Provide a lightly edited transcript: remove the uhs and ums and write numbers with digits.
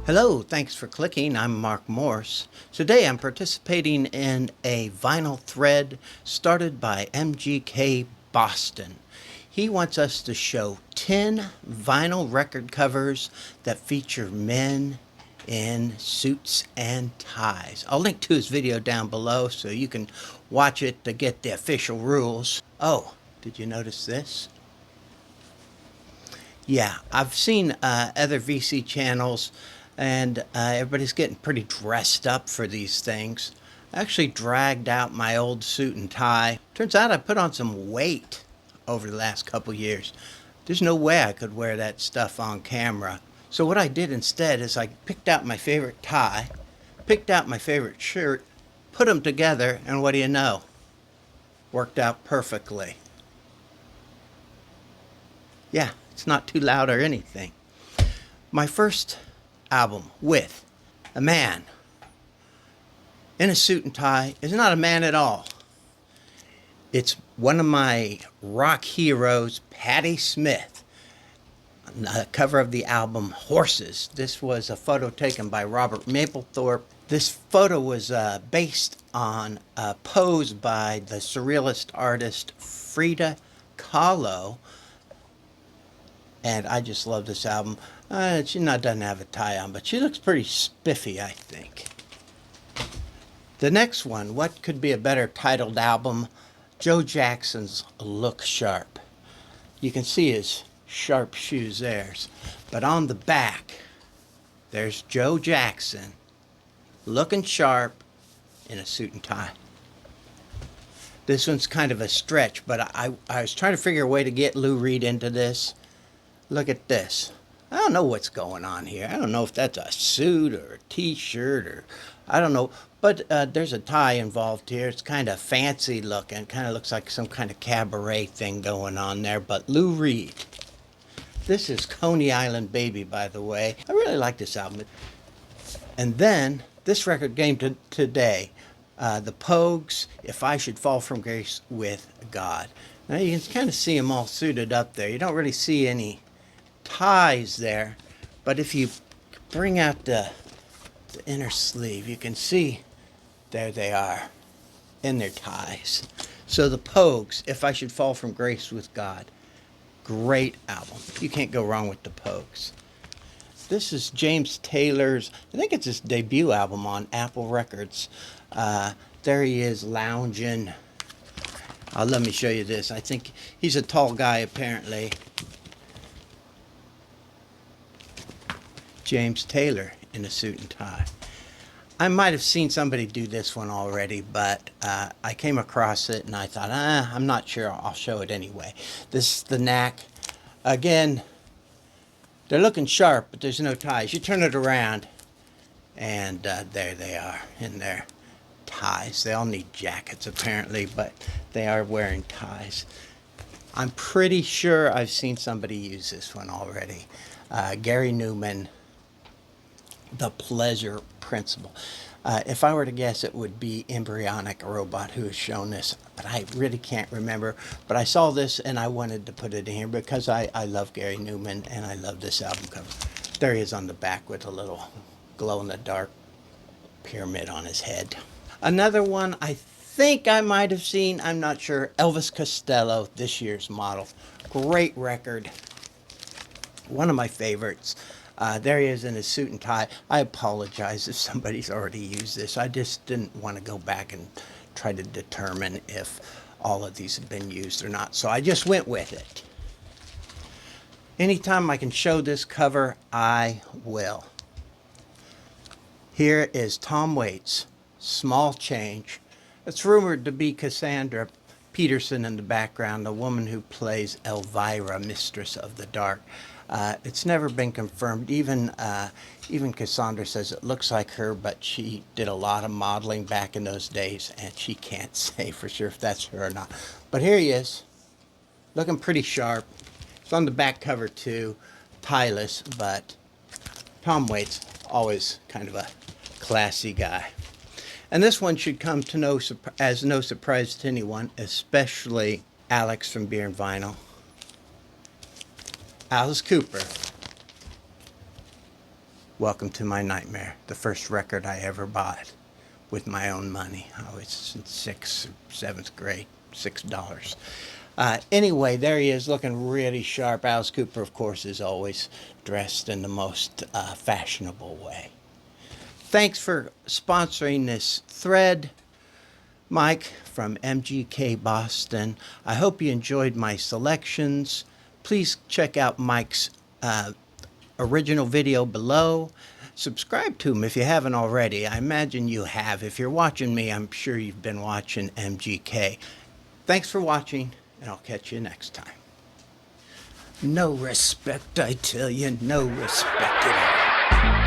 Hello, thanks for clicking. I'm Mark Morse. Today I'm participating in a vinyl thread started by MGK Boston. He wants us to show 10 vinyl record covers that feature men in suits and ties. I'll link to his video down below so you can watch it to get the official rules. Oh, did you notice this? Yeah, I've seen other VC channels, and everybody's getting pretty dressed up for these things. I actually dragged out my old suit and tie. Turns out I put on some weight over the last couple years. There's no way I could wear that stuff on camera. So what I did instead is I picked out my favorite tie, picked out my favorite shirt, put them together, and what do you know? Worked out perfectly. Yeah, it's not too loud or anything. My first album with a man in a suit and tie is not a man at all. It's one of my rock heroes, Patti Smith. The cover of the album Horses. This was a photo taken by Robert Mapplethorpe. This photo was based on a pose by the surrealist artist Frida Kahlo. And I just love this album. She doesn't have a tie on, but she looks pretty spiffy, I think. The next one, what could be a better titled album? Joe Jackson's Look Sharp. You can see his sharp shoes there. But on the back, there's Joe Jackson looking sharp in a suit and tie. This one's kind of a stretch, but I was trying to figure a way to get Lou Reed into this. Look at this. I don't know what's going on here. I don't know if that's a suit or a t-shirt or I don't know. But there's a tie involved here. It's kind of fancy looking. Kind of looks like some kind of cabaret thing going on there. But Lou Reed. This is Coney Island Baby, by the way. I really like this album. And then this record came today. The Pogues, If I Should Fall From Grace with God. Now you can kind of see them all suited up there. You don't really see any ties there, but if you bring out the inner sleeve, you can see there they are in their ties. So the Pogues, If I Should Fall From Grace with God, great album. You can't go wrong with the Pogues. This is James Taylor's, I think it's his debut album on Apple Records. There he is lounging. Let me show you this. I think he's a tall guy apparently. James Taylor in a suit and tie. I might have seen somebody do this one already, but I came across it and I thought, I'm not sure, I'll show it anyway. This is the Knack. Again, they're looking sharp, but there's no ties. You turn it around, and there they are in their ties. They all need jackets apparently, but they are wearing ties. I'm pretty sure I've seen somebody use this one already. Gary Newman, The Pleasure Principle. If I were to guess, it would be Embryonic Robot who has shown this, but I really can't remember. But I saw this and I wanted to put it in here because I love Gary Newman and I love this album cover. There he is on the back with a little glow-in-the-dark pyramid on his head. Another one I think I might have seen, I'm not sure, Elvis Costello, This Year's Model. Great record. One of my favorites. There he is in his suit and tie. I apologize if somebody's already used this. I just didn't want to go back and try to determine if all of these have been used or not. So I just went with it. Anytime I can show this cover, I will. Here is Tom Waits, Small Change. It's rumored to be Cassandra Peterson in the background, the woman who plays Elvira, Mistress of the Dark. It's never been confirmed. Even Cassandra says it looks like her, but she did a lot of modeling back in those days, and she can't say for sure if that's her or not. But here he is, looking pretty sharp. It's on the back cover too, tieless, but Tom Waits, always kind of a classy guy. And this one should come to as no surprise to anyone, especially Alex from Beer and Vinyl. Alice Cooper. Welcome to My Nightmare, the first record I ever bought with my own money. I was in 6th or 7th grade, $6. Anyway, there he is looking really sharp. Alice Cooper, of course, is always dressed in the most fashionable way. Thanks for sponsoring this thread, Mike from MGK Boston. I hope you enjoyed my selections. Please check out Mike's original video below. Subscribe to him if you haven't already. I imagine you have. If you're watching me, I'm sure you've been watching MGK. Thanks for watching, and I'll catch you next time. No respect, I tell you, no respect at all.